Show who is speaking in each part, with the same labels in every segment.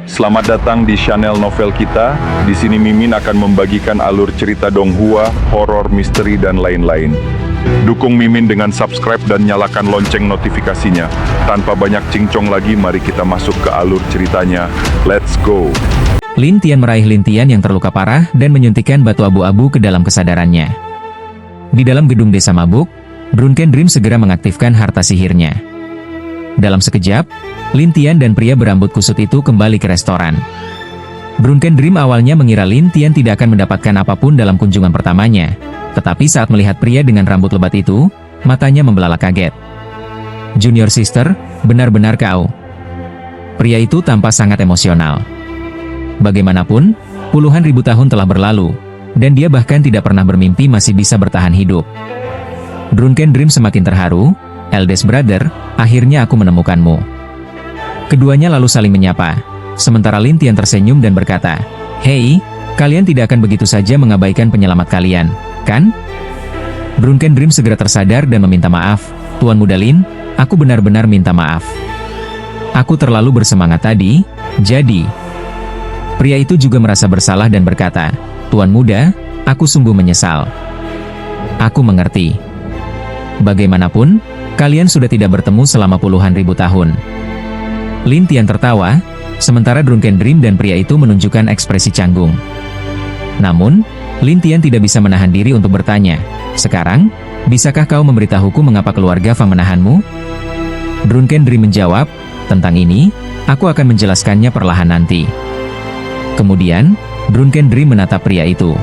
Speaker 1: Selamat datang di channel novel kita. Di sini Mimin akan membagikan alur cerita donghua, horor, misteri, dan lain-lain. Dukung Mimin dengan subscribe dan nyalakan lonceng notifikasinya. Tanpa banyak cincong lagi, mari kita masuk ke alur ceritanya. Let's go!
Speaker 2: Lin Tian meraih Lin Tian yang terluka parah dan menyuntikkan batu abu-abu ke dalam kesadarannya. Di dalam gedung desa mabuk, Drunken Dream segera mengaktifkan harta sihirnya. Dalam sekejap, Lin Tian dan pria berambut kusut itu kembali ke restoran. Drunken Dream awalnya mengira Lin Tian tidak akan mendapatkan apapun dalam kunjungan pertamanya, tetapi saat melihat pria dengan rambut lebat itu, matanya membelalak kaget. "Junior sister, benar-benar kau." Pria itu tampak sangat emosional. Bagaimanapun, puluhan ribu tahun telah berlalu, dan dia bahkan tidak pernah bermimpi masih bisa bertahan hidup. Drunken Dream semakin terharu. "Eldest brother, akhirnya aku menemukanmu." Keduanya lalu saling menyapa, sementara Lin Tian tersenyum dan berkata, "Hei, kalian tidak akan begitu saja mengabaikan penyelamat kalian, kan?" Drunken Dream segera tersadar dan meminta maaf. "Tuan Muda Lin, aku benar-benar minta maaf. Aku terlalu bersemangat tadi, jadi..." Pria itu juga merasa bersalah dan berkata, "Tuan Muda, aku sungguh menyesal." "Aku mengerti. Bagaimanapun, kalian sudah tidak bertemu selama puluhan ribu tahun." Lin Tian tertawa, sementara Drunken Dream dan pria itu menunjukkan ekspresi canggung. Namun, Lin Tian tidak bisa menahan diri untuk bertanya, "Sekarang, bisakah kau memberitahuku mengapa keluarga Fang menahanmu?" Drunken Dream menjawab, "Tentang ini, aku akan menjelaskannya perlahan nanti." Kemudian, Drunken Dream menatap pria itu.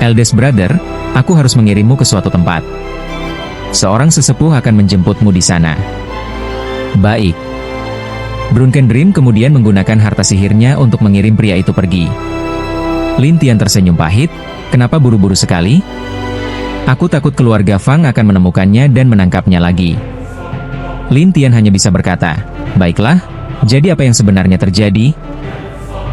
Speaker 2: "Eldest brother, aku harus mengirimmu ke suatu tempat. Seorang sesepuh akan menjemputmu di sana." "Baik." Drunken Dream kemudian menggunakan harta sihirnya untuk mengirim pria itu pergi. Lin Tian tersenyum pahit, "Kenapa buru-buru sekali? Aku takut keluarga Fang akan menemukannya dan menangkapnya lagi." Lin Tian hanya bisa berkata, "Baiklah, jadi apa yang sebenarnya terjadi?"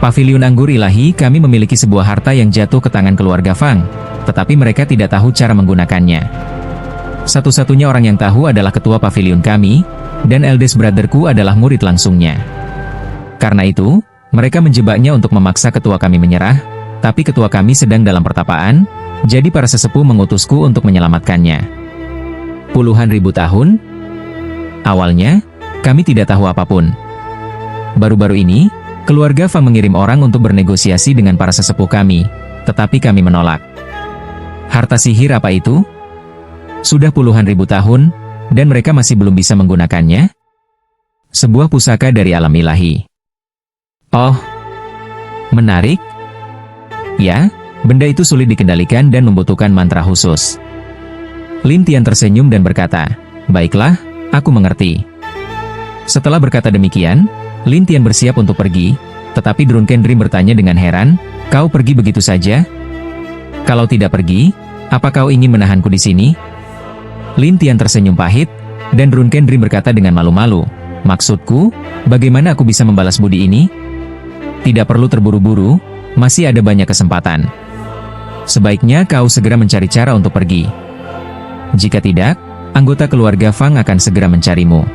Speaker 2: "Paviliun Anggur Ilahi, kami memiliki sebuah harta yang jatuh ke tangan keluarga Fang, tetapi mereka tidak tahu cara menggunakannya. Satu-satunya orang yang tahu adalah ketua paviliun kami, dan eldest brotherku adalah murid langsungnya. Karena itu, mereka menjebaknya untuk memaksa ketua kami menyerah, tapi ketua kami sedang dalam pertapaan, jadi para sesepuh mengutusku untuk menyelamatkannya." "Puluhan ribu tahun? Awalnya, kami tidak tahu apapun. Baru-baru ini, keluarga Fang mengirim orang untuk bernegosiasi dengan para sesepuh kami, tetapi kami menolak." "Harta sihir apa itu? Sudah puluhan ribu tahun, dan mereka masih belum bisa menggunakannya?" "Sebuah pusaka dari alam ilahi." "Oh, menarik. Ya, benda itu sulit dikendalikan dan membutuhkan mantra khusus." Lin Tian tersenyum dan berkata, "Baiklah, aku mengerti." Setelah berkata demikian, Lin Tian bersiap untuk pergi, tetapi Drunken Dream bertanya dengan heran, "Kau pergi begitu saja? Kalau tidak pergi, apa kau ingin menahanku di sini?" Lin Tian tersenyum pahit, dan Drunken Dream berkata dengan malu-malu, "Maksudku, bagaimana aku bisa membalas budi ini? Tidak perlu terburu-buru, masih ada banyak kesempatan. Sebaiknya kau segera mencari cara untuk pergi. Jika tidak, anggota keluarga Fang akan segera mencarimu."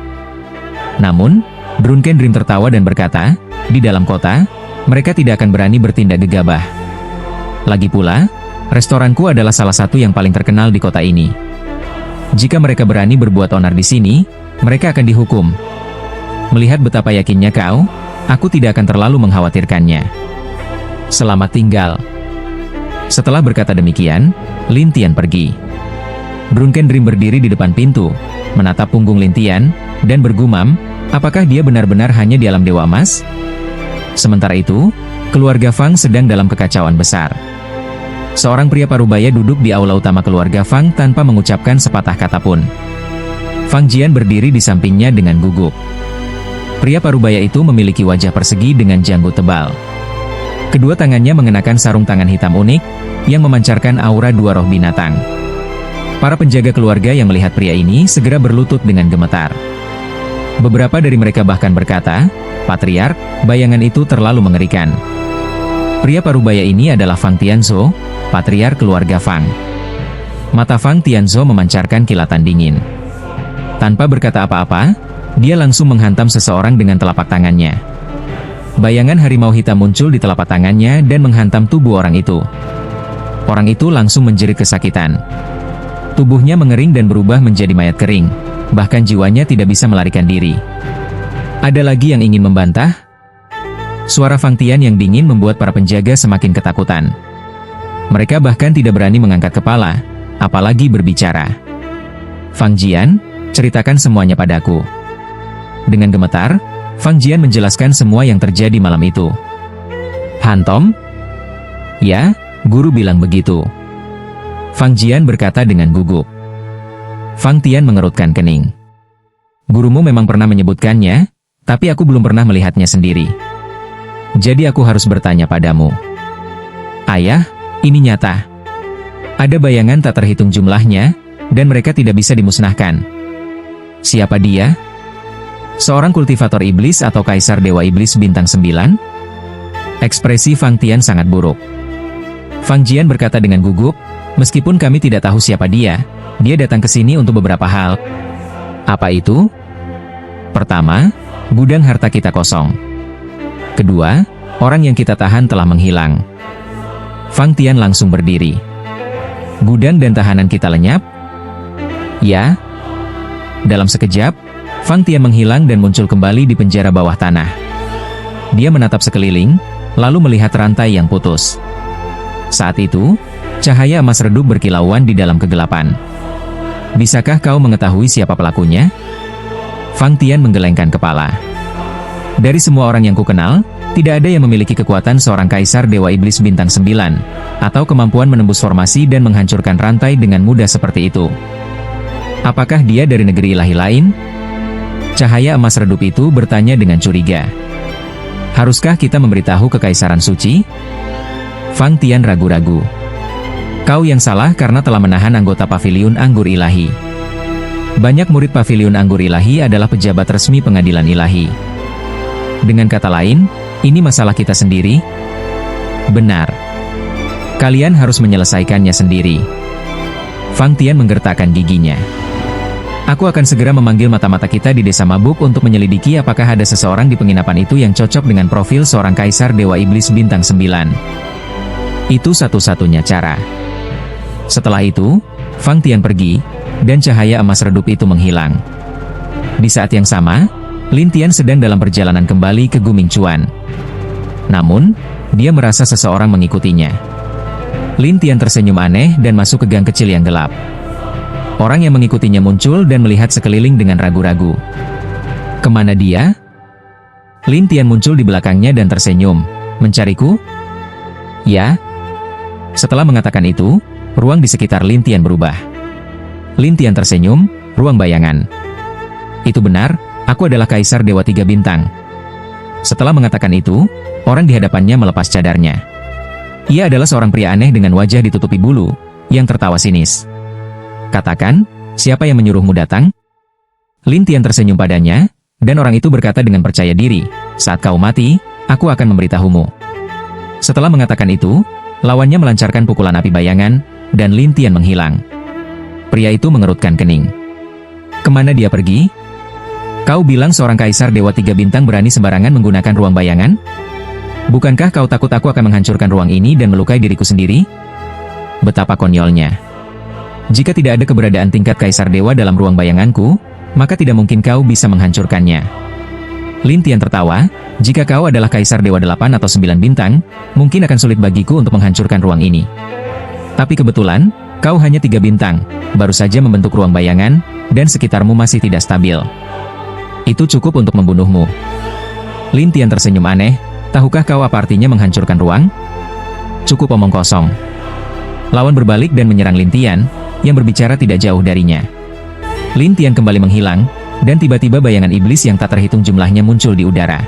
Speaker 2: Namun, Drunken Dream tertawa dan berkata, "Di dalam kota, mereka tidak akan berani bertindak gegabah. Lagi pula, restoranku adalah salah satu yang paling terkenal di kota ini. Jika mereka berani berbuat onar di sini, mereka akan dihukum. Melihat betapa yakinnya kau, aku tidak akan terlalu mengkhawatirkannya. Selamat tinggal." Setelah berkata demikian, Lin Tian pergi. Drunken Dream berdiri di depan pintu, menatap punggung Lin Tian, dan bergumam, apakah dia benar-benar hanya di alam Dewa Emas? Sementara itu, keluarga Fang sedang dalam kekacauan besar. Seorang pria parubaya duduk di aula utama keluarga Fang tanpa mengucapkan sepatah kata pun. Fang Jian berdiri di sampingnya dengan gugup. Pria parubaya itu memiliki wajah persegi dengan janggut tebal. Kedua tangannya mengenakan sarung tangan hitam unik, yang memancarkan aura dua roh binatang. Para penjaga keluarga yang melihat pria ini segera berlutut dengan gemetar. Beberapa dari mereka bahkan berkata, "Patriark, bayangan itu terlalu mengerikan." Pria parubaya ini adalah Fang Tianzhou, patriark keluarga Fang. Mata Fang Tianzhou memancarkan kilatan dingin. Tanpa berkata apa-apa, dia langsung menghantam seseorang dengan telapak tangannya. bayangan harimau hitam muncul di telapak tangannya dan menghantam tubuh orang itu. Orang itu langsung menjerit kesakitan. Tubuhnya mengering dan berubah menjadi mayat kering, bahkan jiwanya tidak bisa melarikan diri. Ada lagi yang ingin membantah? Suara Fang Tian yang dingin membuat para penjaga semakin ketakutan. Mereka bahkan tidak berani mengangkat kepala, apalagi berbicara. Fang Jian, ceritakan semuanya padaku. Dengan gemetar, Fang Jian menjelaskan semua yang terjadi malam itu. Hantom? Ya, guru bilang begitu. Fang Jian berkata dengan gugup. Fang Tian mengerutkan kening. Gurumu memang pernah menyebutkannya, tapi aku belum pernah melihatnya sendiri. Jadi aku harus bertanya padamu. Ayah, ini nyata. Ada bayangan tak terhitung jumlahnya, dan mereka tidak bisa dimusnahkan. Siapa dia? Seorang kultivator iblis atau kaisar dewa iblis bintang 9? Ekspresi Fang Tian sangat buruk. Fang Jian berkata dengan gugup, meskipun kami tidak tahu siapa dia datang ke sini untuk beberapa hal. Apa itu? Pertama, gudang harta kita kosong. Kedua, orang yang kita tahan telah menghilang. Fang Tian langsung berdiri. Gudang dan tahanan kita lenyap? Ya. Dalam sekejap, Fang Tian menghilang dan muncul kembali di penjara bawah tanah. Dia menatap sekeliling, lalu melihat rantai yang putus. Saat itu, cahaya emas redup berkilauan di dalam kegelapan. Bisakah kau mengetahui siapa pelakunya? Fang Tian menggelengkan kepala. Dari semua orang yang kukenal, tidak ada yang memiliki kekuatan seorang kaisar dewa iblis bintang 9, atau kemampuan menembus formasi dan menghancurkan rantai dengan mudah seperti itu. Apakah dia dari negeri ilahi lain? Cahaya emas redup itu bertanya dengan curiga. Haruskah kita memberitahu kekaisaran suci? Fang Tian ragu-ragu. Kau yang salah karena telah menahan anggota paviliun anggur ilahi. Banyak murid paviliun anggur ilahi adalah pejabat resmi pengadilan ilahi. Dengan kata lain, ini masalah kita sendiri? Benar. Kalian harus menyelesaikannya sendiri. Fang Tian menggertakkan giginya. Aku akan segera memanggil mata-mata kita di desa mabuk untuk menyelidiki apakah ada seseorang di penginapan itu yang cocok dengan profil seorang kaisar dewa iblis bintang 9. Itu satu-satunya cara. Setelah itu, Fang Tian pergi, dan cahaya emas redup itu menghilang. Di saat yang sama, Lin Tian sedang dalam perjalanan kembali ke Guming Chuan. Namun, dia merasa seseorang mengikutinya. Lin Tian tersenyum aneh dan masuk ke gang kecil yang gelap. Orang yang mengikutinya muncul dan melihat sekeliling dengan ragu-ragu. Kemana dia? Lin Tian muncul di belakangnya dan tersenyum. Mencariku? Ya. Setelah mengatakan itu, ruang di sekitar Lin Tian berubah. Lin Tian tersenyum, ruang bayangan. Itu benar, aku adalah kaisar dewa 3 bintang. Setelah mengatakan itu, orang di hadapannya melepas cadarnya. Ia adalah seorang pria aneh dengan wajah ditutupi bulu, yang tertawa sinis. Katakan, siapa yang menyuruhmu datang? Lin Tian tersenyum padanya, dan orang itu berkata dengan percaya diri, saat kau mati, aku akan memberitahumu. Setelah mengatakan itu, lawannya melancarkan pukulan api bayangan, dan Lin Tian menghilang. Pria itu mengerutkan kening. Kemana dia pergi? Kau bilang seorang kaisar dewa 3 bintang berani sembarangan menggunakan ruang bayangan? Bukankah kau takut aku akan menghancurkan ruang ini dan melukai diriku sendiri? Betapa konyolnya. Jika tidak ada keberadaan tingkat kaisar dewa dalam ruang bayanganku, maka tidak mungkin kau bisa menghancurkannya. Lin Tian tertawa, jika kau adalah kaisar dewa 8 atau 9 bintang, mungkin akan sulit bagiku untuk menghancurkan ruang ini. Tapi kebetulan, kau hanya 3 bintang, baru saja membentuk ruang bayangan, dan sekitarmu masih tidak stabil. Itu cukup untuk membunuhmu. Lin Tian tersenyum aneh, tahukah kau apa artinya menghancurkan ruang? Cukup omong kosong. Lawan berbalik dan menyerang Lin Tian, yang berbicara tidak jauh darinya. Lin Tian kembali menghilang, dan tiba-tiba bayangan iblis yang tak terhitung jumlahnya muncul di udara.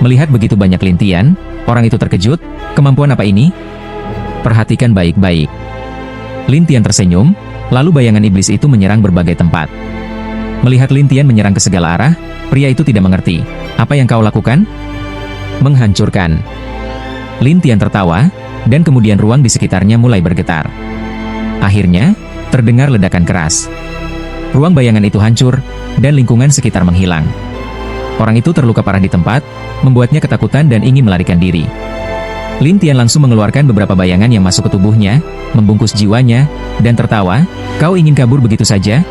Speaker 2: Melihat begitu banyak Lin Tian, orang itu terkejut, kemampuan apa ini? Perhatikan baik-baik. Lin Tian tersenyum, lalu bayangan iblis itu menyerang berbagai tempat. Melihat Lin Tian menyerang ke segala arah, pria itu tidak mengerti. Apa yang kau lakukan? Menghancurkan. Lin Tian tertawa, dan kemudian ruang di sekitarnya mulai bergetar. Akhirnya, terdengar ledakan keras. Ruang bayangan itu hancur, dan lingkungan sekitar menghilang. Orang itu terluka parah di tempat, membuatnya ketakutan dan ingin melarikan diri. Lin Tian langsung mengeluarkan beberapa bayangan yang masuk ke tubuhnya, membungkus jiwanya, dan tertawa, "Kau ingin kabur begitu saja?"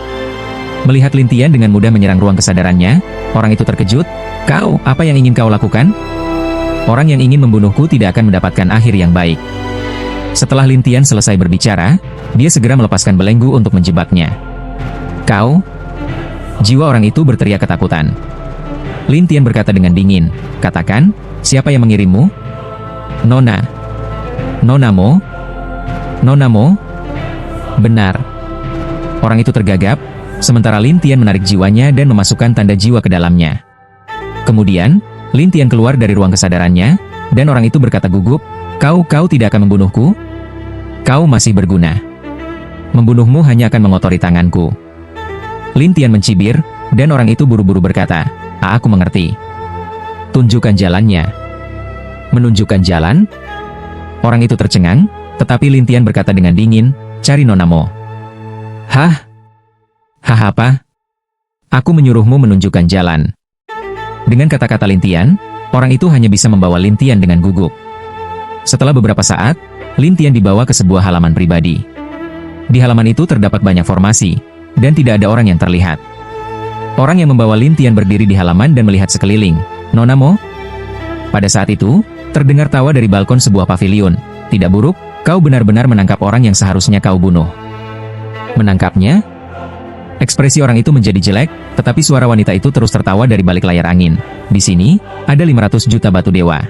Speaker 2: Melihat Lin Tian dengan mudah menyerang ruang kesadarannya, orang itu terkejut, "Kau, apa yang ingin kau lakukan?" Orang yang ingin membunuhku tidak akan mendapatkan akhir yang baik. Setelah Lin Tian selesai berbicara, dia segera melepaskan belenggu untuk menjebaknya. "Kau?" Jiwa orang itu berteriak ketakutan. Lin Tian berkata dengan dingin, "Katakan, siapa yang mengirimmu?" "Nona." "Nonamo?" "Nonamo?" "Benar." Orang itu tergagap, sementara Lin Tian menarik jiwanya dan memasukkan tanda jiwa ke dalamnya. Kemudian, Lin Tian keluar dari ruang kesadarannya, dan orang itu berkata gugup, Kau tidak akan membunuhku? Kau masih berguna. Membunuhmu hanya akan mengotori tanganku." Lin Tian mencibir, dan orang itu buru-buru berkata, Aku mengerti. Tunjukkan jalannya." "Menunjukkan jalan?" Orang itu tercengang, tetapi Lin Tian berkata dengan dingin, "Cari Nonamo." "Hah? Hah apa? Aku menyuruhmu menunjukkan jalan." Dengan kata-kata Lin Tian, orang itu hanya bisa membawa Lin Tian dengan gugup. Setelah beberapa saat, Lin Tian dibawa ke sebuah halaman pribadi. Di halaman itu terdapat banyak formasi, dan tidak ada orang yang terlihat. Orang yang membawa Lin Tian berdiri di halaman dan melihat sekeliling. "Nonamo?" Pada saat itu, terdengar tawa dari balkon sebuah pavilion. "Tidak buruk, kau benar-benar menangkap orang yang seharusnya kau bunuh." "Menangkapnya?" Ekspresi orang itu menjadi jelek, tetapi suara wanita itu terus tertawa dari balik layar angin. "Di sini, ada 500 juta batu dewa."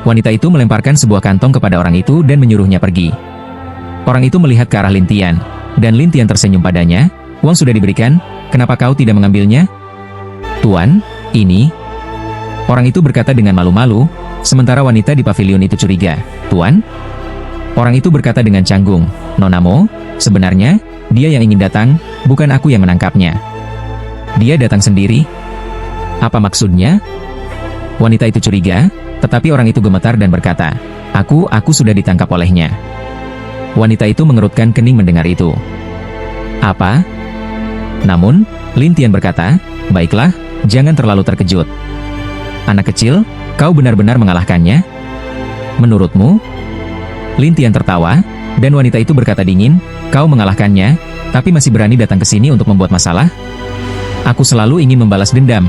Speaker 2: Wanita itu melemparkan sebuah kantong kepada orang itu dan menyuruhnya pergi. Orang itu melihat ke arah Lin Tian, dan Lin Tian tersenyum padanya, "Uang sudah diberikan, kenapa kau tidak mengambilnya?" "Tuan, ini..." Orang itu berkata dengan malu-malu, sementara wanita di pavilion itu curiga. "Tuan?" Orang itu berkata dengan canggung, "Nonamo, sebenarnya, dia yang ingin datang, bukan aku yang menangkapnya." "Dia datang sendiri? Apa maksudnya?" Wanita itu curiga, tetapi orang itu gemetar dan berkata, Aku sudah ditangkap olehnya." Wanita itu mengerutkan kening mendengar itu. "Apa?" Namun, Lin Tian berkata, "Baiklah, jangan terlalu terkejut. Anak kecil, kau benar-benar mengalahkannya? Menurutmu?" Lin Tian tertawa, dan wanita itu berkata dingin, "Kau mengalahkannya, tapi masih berani datang ke sini untuk membuat masalah? Aku selalu ingin membalas dendam.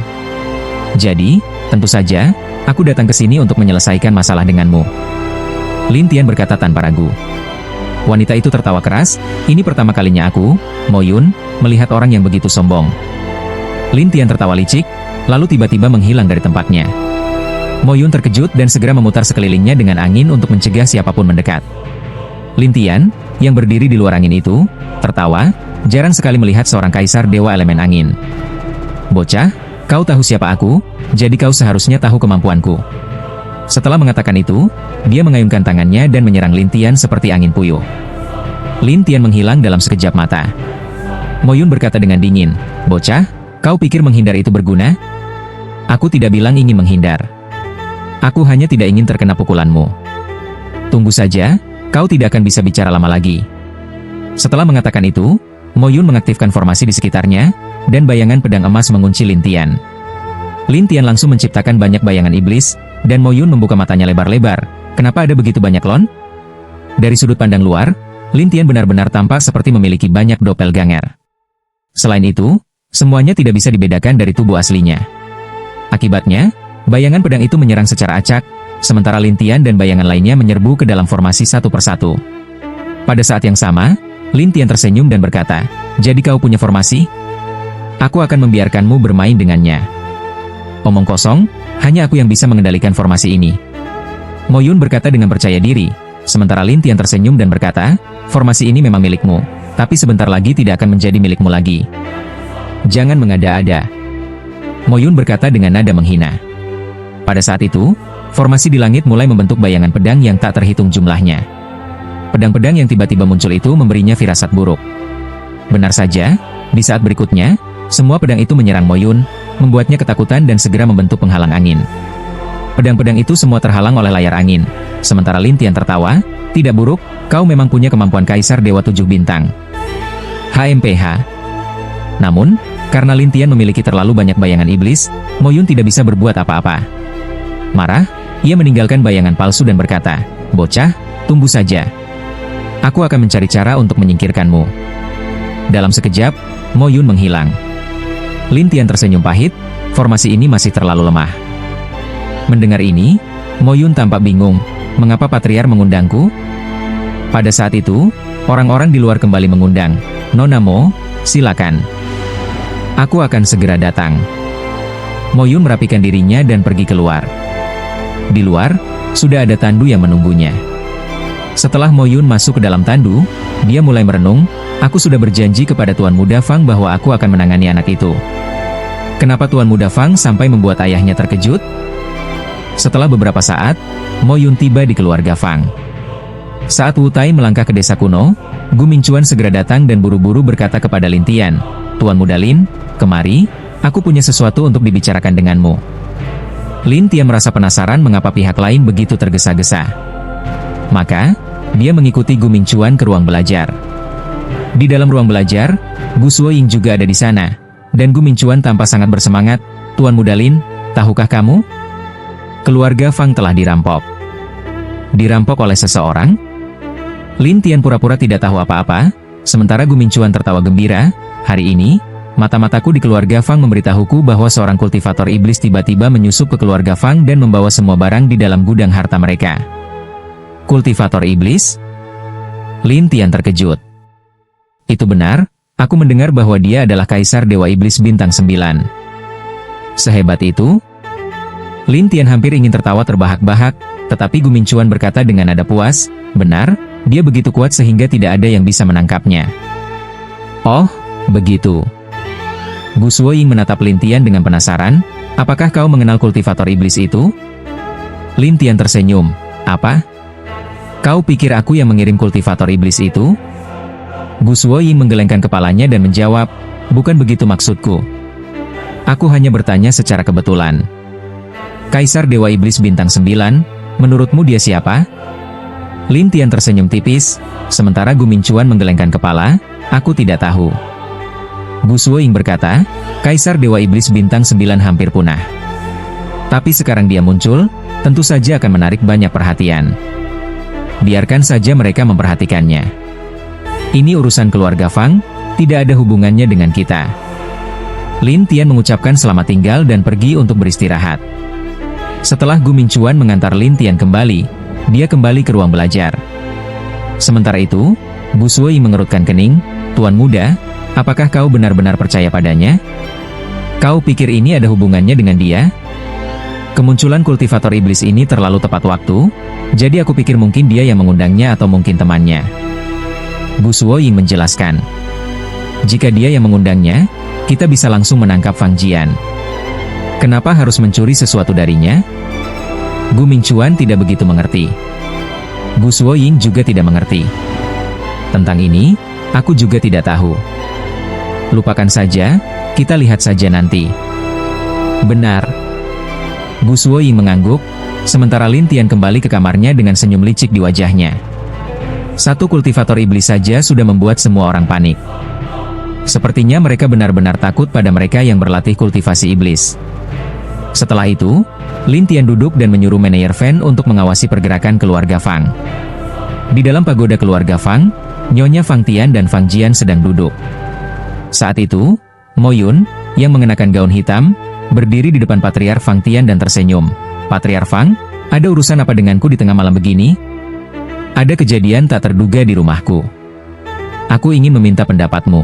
Speaker 2: Jadi, tentu saja, aku datang ke sini untuk menyelesaikan masalah denganmu." Lin Tian berkata tanpa ragu. Wanita itu tertawa keras, "Ini pertama kalinya aku, Mo Yun, melihat orang yang begitu sombong." Lin Tian tertawa licik, lalu tiba-tiba menghilang dari tempatnya. Mo Yun terkejut dan segera memutar sekelilingnya dengan angin untuk mencegah siapapun mendekat. Lin Tian, yang berdiri di luar angin itu, tertawa, jarang sekali melihat seorang kaisar dewa elemen angin. "Bocah, kau tahu siapa aku, jadi kau seharusnya tahu kemampuanku." Setelah mengatakan itu, dia mengayunkan tangannya dan menyerang Lin Tian seperti angin puyuh. Lin Tian menghilang dalam sekejap mata. Mo Yun berkata dengan dingin, "Bocah, kau pikir menghindar itu berguna? Aku tidak bilang ingin menghindar. Aku hanya tidak ingin terkena pukulanmu. Tunggu saja, kau tidak akan bisa bicara lama lagi." Setelah mengatakan itu, Mo Yun mengaktifkan formasi di sekitarnya, dan bayangan pedang emas mengunci Lin Tian. Lin Tian langsung menciptakan banyak bayangan iblis, dan Mo Yun membuka matanya lebar-lebar. "Kenapa ada begitu banyak klon?" Dari sudut pandang luar, Lin Tian benar-benar tampak seperti memiliki banyak doppelganger. Selain itu, semuanya tidak bisa dibedakan dari tubuh aslinya. Akibatnya, bayangan pedang itu menyerang secara acak, sementara Lin Tian dan bayangan lainnya menyerbu ke dalam formasi satu persatu. Pada saat yang sama, Lin Tian tersenyum dan berkata, "Jadi kau punya formasi? Aku akan membiarkanmu bermain dengannya." "Omong kosong, hanya aku yang bisa mengendalikan formasi ini." Mo Yun berkata dengan percaya diri, sementara Lin Tian tersenyum dan berkata, "Formasi ini memang milikmu, tapi sebentar lagi tidak akan menjadi milikmu lagi. Jangan mengada-ada." Mo Yun berkata dengan nada menghina. Pada saat itu, formasi di langit mulai membentuk bayangan pedang yang tak terhitung jumlahnya. Pedang-pedang yang tiba-tiba muncul itu memberinya firasat buruk. Benar saja, di saat berikutnya, semua pedang itu menyerang Mo Yun, membuatnya ketakutan dan segera membentuk penghalang angin. Pedang-pedang itu semua terhalang oleh layar angin. Sementara Lin Tian tertawa, "Tidak buruk, kau memang punya kemampuan Kaisar Dewa 7 Bintang. HMPH. Namun, karena Lin Tian memiliki terlalu banyak bayangan iblis, Mo Yun tidak bisa berbuat apa-apa. Marah, ia meninggalkan bayangan palsu dan berkata, "Bocah, tunggu saja. Aku akan mencari cara untuk menyingkirkanmu." Dalam sekejap, Mo Yun menghilang. Lin Tian tersenyum pahit, formasi ini masih terlalu lemah. Mendengar ini, Mo Yun tampak bingung, mengapa Patriar mengundangku? Pada saat itu, orang-orang di luar kembali mengundang, "Nona Mo, silakan. Aku akan segera datang." Mo Yun merapikan dirinya dan pergi keluar. Di luar, sudah ada tandu yang menunggunya. Setelah Mo Yun masuk ke dalam tandu, dia mulai merenung, "Aku sudah berjanji kepada Tuan Muda Fang bahwa aku akan menangani anak itu. Kenapa Tuan Muda Fang sampai membuat ayahnya terkejut?" Setelah beberapa saat, Mo Yun tiba di keluarga Fang. Saat Wu Tai melangkah ke desa kuno, Gu Mingchuan segera datang dan buru-buru berkata kepada Lin Tian, "Tuan Muda Lin, kemari, aku punya sesuatu untuk dibicarakan denganmu." Lin Tian merasa penasaran mengapa pihak lain begitu tergesa-gesa. Maka, dia mengikuti Gu Mingchuan ke ruang belajar. Di dalam ruang belajar, Gu Suoying juga ada di sana, dan Gu Mingchuan tampak sangat bersemangat. "Tuan Muda Lin, tahukah kamu? Keluarga Fang telah dirampok." "Dirampok oleh seseorang?" Lin Tian pura-pura tidak tahu apa-apa, sementara Gu Mingchuan tertawa gembira. "Hari ini, mata-mataku di keluarga Fang memberitahuku bahwa seorang kultivator iblis tiba-tiba menyusup ke keluarga Fang dan membawa semua barang di dalam gudang harta mereka." "Kultivator iblis?" Lin Tian terkejut. "Itu benar, aku mendengar bahwa dia adalah Kaisar Dewa Iblis Bintang 9. Sehebat itu?" Lin Tian hampir ingin tertawa terbahak-bahak, tetapi Gu Mingchuan berkata dengan nada puas, "Benar, dia begitu kuat sehingga tidak ada yang bisa menangkapnya." "Oh, begitu." Gu Suoying menatap Lin Tian dengan penasaran, "Apakah kau mengenal kultivator iblis itu?" Lin Tian tersenyum, "Apa? Kau pikir aku yang mengirim kultivator iblis itu?" Gu Suoying menggelengkan kepalanya dan menjawab, "Bukan begitu maksudku. Aku hanya bertanya secara kebetulan. Kaisar Dewa Iblis Bintang 9, menurutmu dia siapa?" Lin Tian tersenyum tipis, sementara Gu Mingchuan menggelengkan kepala, "Aku tidak tahu." Gu Suoying berkata, "Kaisar Dewa Iblis Bintang 9 hampir punah. Tapi sekarang dia muncul, tentu saja akan menarik banyak perhatian. Biarkan saja mereka memperhatikannya. Ini urusan keluarga Fang, tidak ada hubungannya dengan kita." Lin Tian mengucapkan selamat tinggal dan pergi untuk beristirahat. Setelah Gu Mingchuan mengantar Lin Tian kembali, dia kembali ke ruang belajar. Sementara itu, Gu Suoying mengerutkan kening, "Tuan Muda, apakah kau benar-benar percaya padanya? Kau pikir ini ada hubungannya dengan dia? Kemunculan kultivator iblis ini terlalu tepat waktu, jadi aku pikir mungkin dia yang mengundangnya atau mungkin temannya." Gu Suoying menjelaskan, "Jika dia yang mengundangnya, kita bisa langsung menangkap Fang Jian. Kenapa harus mencuri sesuatu darinya?" Gu Mingchuan tidak begitu mengerti. Gu Suoying juga tidak mengerti. "Tentang ini, aku juga tidak tahu. Lupakan saja, kita lihat saja nanti." "Benar." Gu Suoying mengangguk, sementara Lin Tian kembali ke kamarnya dengan senyum licik di wajahnya. Satu kultivator iblis saja sudah membuat semua orang panik. Sepertinya mereka benar-benar takut pada mereka yang berlatih kultivasi iblis. Setelah itu, Lin Tian duduk dan menyuruh manajer Fan untuk mengawasi pergerakan keluarga Fang. Di dalam pagoda keluarga Fang, Nyonya Fang Tian dan Fang Jian sedang duduk. Saat itu, Mo Yun, yang mengenakan gaun hitam, berdiri di depan Patriar Fang Tian dan tersenyum. "Patriar Fang, ada urusan apa denganku di tengah malam begini?" "Ada kejadian tak terduga di rumahku. Aku ingin meminta pendapatmu.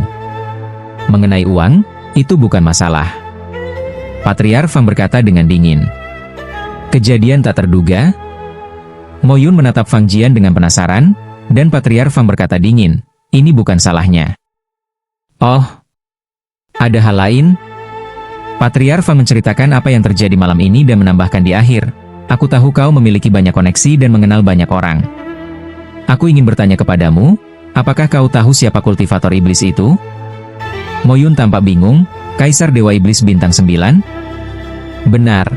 Speaker 2: Mengenai uang, itu bukan masalah." Patriar Fang berkata dengan dingin. "Kejadian tak terduga?" Mo Yun menatap Fang Jian dengan penasaran, dan Patriar Fang berkata dingin, "Ini bukan salahnya." "Oh, ada hal lain?" Patriar Fang menceritakan apa yang terjadi malam ini dan menambahkan di akhir, "Aku tahu kau memiliki banyak koneksi dan mengenal banyak orang. Aku ingin bertanya kepadamu, apakah kau tahu siapa kultivator iblis itu?" Mo Yun tampak bingung, "Kaisar Dewa Iblis Bintang 9? "Benar.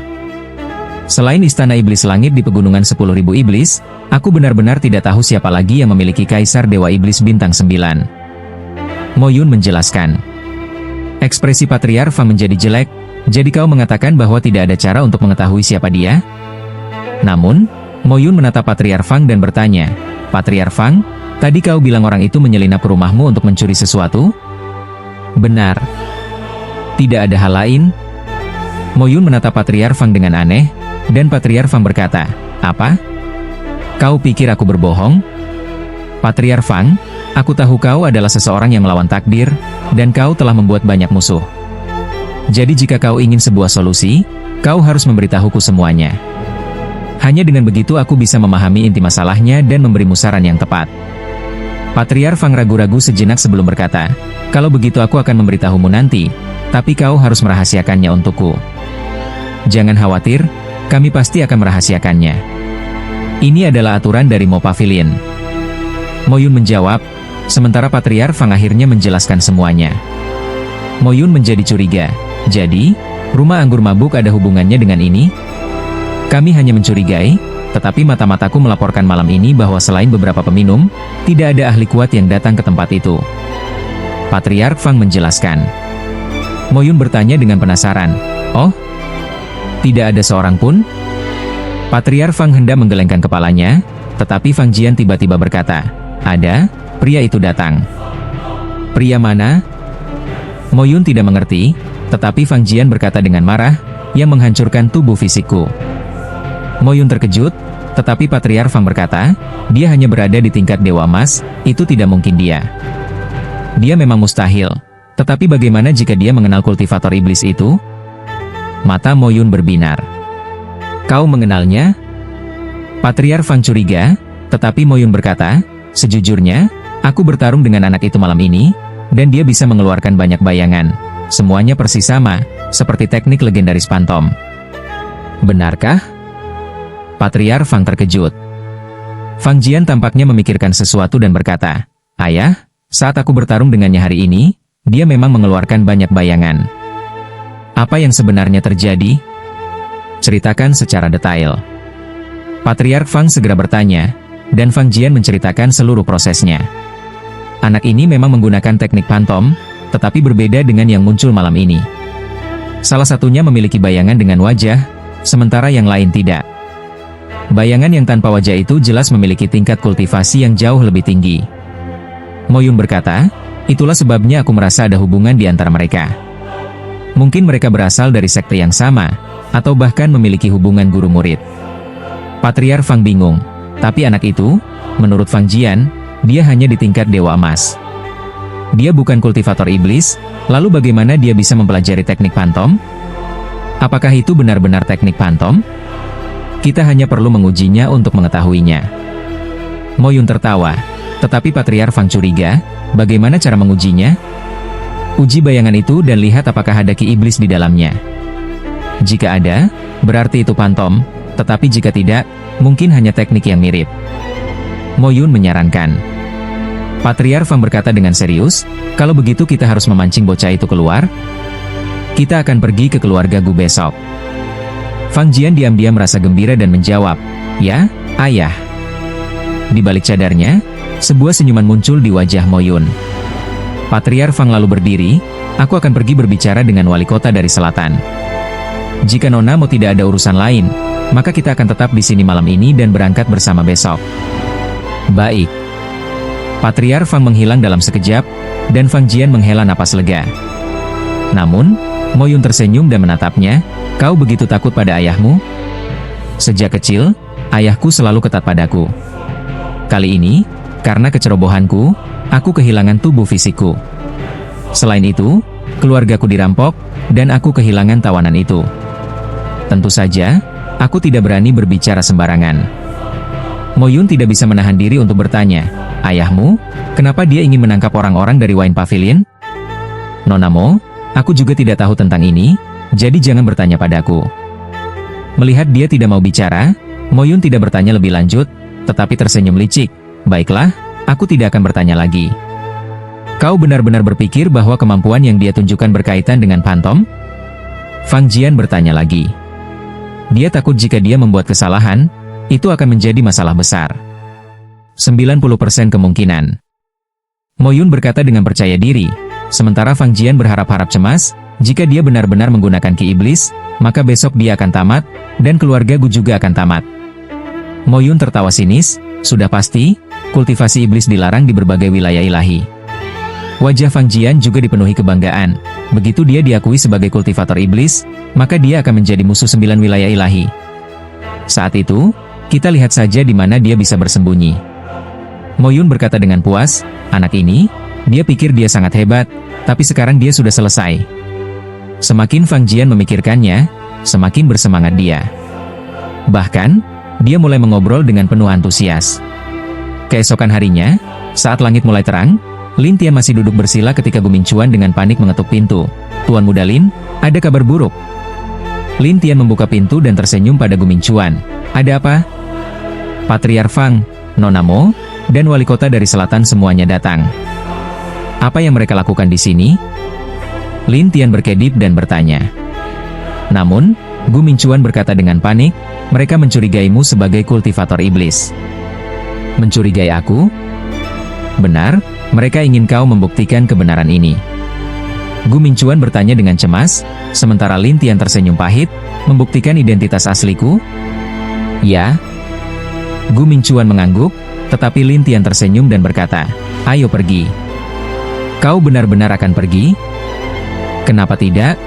Speaker 2: Selain Istana Iblis Langit di Pegunungan 10.000 Iblis, aku benar-benar tidak tahu siapa lagi yang memiliki Kaisar Dewa Iblis Bintang 9. Mo Yun menjelaskan. Ekspresi Patriark Fang menjadi jelek. Jadi kau mengatakan bahwa tidak ada cara untuk mengetahui siapa dia? Namun, Mo Yun menatap Patriark Fang dan bertanya, Patriark Fang, tadi kau bilang orang itu menyelinap ke rumahmu untuk mencuri sesuatu? Benar. Tidak ada hal lain? Mo Yun menatap Patriark Fang dengan aneh, dan Patriark Fang berkata, apa? Kau pikir aku berbohong? Patriark Fang, aku tahu kau adalah seseorang yang melawan takdir, dan kau telah membuat banyak musuh. Jadi jika kau ingin sebuah solusi, kau harus memberitahuku semuanya. Hanya dengan begitu aku bisa memahami inti masalahnya dan memberimu saran yang tepat. Patriark Fang ragu-ragu sejenak sebelum berkata, kalau begitu aku akan memberitahumu nanti, tapi kau harus merahasiakannya untukku. Jangan khawatir, kami pasti akan merahasiakannya. Ini adalah aturan dari Mo Pavilion. Mo Yun menjawab, sementara Patriark Fang akhirnya menjelaskan semuanya. Mo Yun menjadi curiga. Jadi, rumah anggur mabuk ada hubungannya dengan ini? Kami hanya mencurigai, tetapi mata-mataku melaporkan malam ini bahwa selain beberapa peminum, tidak ada ahli kuat yang datang ke tempat itu. Patriark Fang menjelaskan. Mo Yun bertanya dengan penasaran, oh? Tidak ada seorang pun? Patriark Fang hendak menggelengkan kepalanya, tetapi Fang Jian tiba-tiba berkata, ada, pria itu datang. Pria mana? Mo Yun tidak mengerti, tetapi Fang Jian berkata dengan marah, yang menghancurkan tubuh fisikku. Mo Yun terkejut, tetapi Patriark Fang berkata, dia hanya berada di tingkat Dewa Emas, itu tidak mungkin dia. Dia memang mustahil, tetapi bagaimana jika dia mengenal kultivator iblis itu? Mata Mo Yun berbinar. Kau mengenalnya? Patriark Fang curiga, tetapi Mo Yun berkata, sejujurnya, aku bertarung dengan anak itu malam ini, dan dia bisa mengeluarkan banyak bayangan. Semuanya persis sama, seperti teknik legendaris Pantom. Benarkah? Patriark Fang terkejut. Fang Jian tampaknya memikirkan sesuatu dan berkata, ayah, saat aku bertarung dengannya hari ini, dia memang mengeluarkan banyak bayangan. Apa yang sebenarnya terjadi? Ceritakan secara detail. Patriark Fang segera bertanya, dan Fang Jian menceritakan seluruh prosesnya. Anak ini memang menggunakan teknik Pantom, tetapi berbeda dengan yang muncul malam ini. Salah satunya memiliki bayangan dengan wajah, sementara yang lain tidak. Bayangan yang tanpa wajah itu jelas memiliki tingkat kultivasi yang jauh lebih tinggi. Mo Yun berkata, itulah sebabnya aku merasa ada hubungan di antara mereka. Mungkin mereka berasal dari sekte yang sama, atau bahkan memiliki hubungan guru-murid. Patriark Fang bingung, tapi anak itu, menurut Fang Jian, dia hanya di tingkat Dewa Emas. Dia bukan kultivator iblis, lalu bagaimana dia bisa mempelajari teknik Pantom? Apakah itu benar-benar teknik Pantom? Kita hanya perlu mengujinya untuk mengetahuinya. Mo Yun tertawa, tetapi Patriark Fang curiga, bagaimana cara mengujinya? Uji bayangan itu dan lihat apakah ada ki iblis di dalamnya. Jika ada, berarti itu Pantom, tetapi jika tidak, mungkin hanya teknik yang mirip. Mo Yun menyarankan. Patriark Fang berkata dengan serius, kalau begitu kita harus memancing bocah itu keluar. Kita akan pergi ke keluarga Gu besok. Fang Jian diam-diam merasa gembira dan menjawab, ya, ayah. Di balik cadarnya, sebuah senyuman muncul di wajah Mo Yun. Patriark Fang lalu berdiri, aku akan pergi berbicara dengan wali kota dari selatan. Jika Nona mau tidak ada urusan lain, maka kita akan tetap di sini malam ini dan berangkat bersama besok. Baik. Patriark Fang menghilang dalam sekejap, dan Fang Jian menghela napas lega. Namun, Mo Yun tersenyum dan menatapnya, kau begitu takut pada ayahmu? Sejak kecil, ayahku selalu ketat padaku. Kali ini, karena kecerobohanku, aku kehilangan tubuh fisikku. Selain itu, keluargaku dirampok, dan aku kehilangan tawanan itu. Tentu saja, aku tidak berani berbicara sembarangan. Mo Yun tidak bisa menahan diri untuk bertanya, ayahmu, kenapa dia ingin menangkap orang-orang dari Wine Pavilion? Nona Mo, aku juga tidak tahu tentang ini, jadi jangan bertanya padaku. Melihat dia tidak mau bicara, Mo Yun tidak bertanya lebih lanjut, tetapi tersenyum licik. Baiklah, aku tidak akan bertanya lagi. Kau benar-benar berpikir bahwa kemampuan yang dia tunjukkan berkaitan dengan Pantom? Fang Jian bertanya lagi. Dia takut jika dia membuat kesalahan, itu akan menjadi masalah besar. 90% kemungkinan. Mo Yun berkata dengan percaya diri, sementara Fang Jian berharap-harap cemas, jika dia benar-benar menggunakan Ki Iblis, maka besok dia akan tamat, dan keluarga Gu juga akan tamat. Mo Yun tertawa sinis, sudah pasti, kultivasi iblis dilarang di berbagai wilayah ilahi. Wajah Fang Jian juga dipenuhi kebanggaan, begitu dia diakui sebagai kultivator iblis, maka dia akan menjadi musuh 9 wilayah ilahi. Saat itu, kita lihat saja di mana dia bisa bersembunyi. Mo Yun berkata dengan puas, anak ini, dia pikir dia sangat hebat, tapi sekarang dia sudah selesai. Semakin Fang Jian memikirkannya, semakin bersemangat dia. Bahkan, dia mulai mengobrol dengan penuh antusias. Keesokan harinya, saat langit mulai terang, Lin Tian masih duduk bersila ketika Gu Mingchuan dengan panik mengetuk pintu. Tuan Muda Lin, ada kabar buruk. Lin Tian membuka pintu dan tersenyum pada Gu Mingchuan. Ada apa? Patriark Fang, Nona Mo, dan wali kota dari selatan semuanya datang. Apa yang mereka lakukan di sini? Lin Tian berkedip dan bertanya. Namun, Gu Mingchuan berkata dengan panik, mereka mencurigaimu sebagai kultivator iblis. Mencurigai aku? Benar, mereka ingin kau membuktikan kebenaran ini. Gu Mingchuan bertanya dengan cemas, sementara Lin Tian tersenyum pahit, membuktikan identitas asliku? Ya. Gu Mingchuan mengangguk, tetapi Lin Tian tersenyum dan berkata, ayo pergi. Kau benar-benar akan pergi? Kenapa tidak?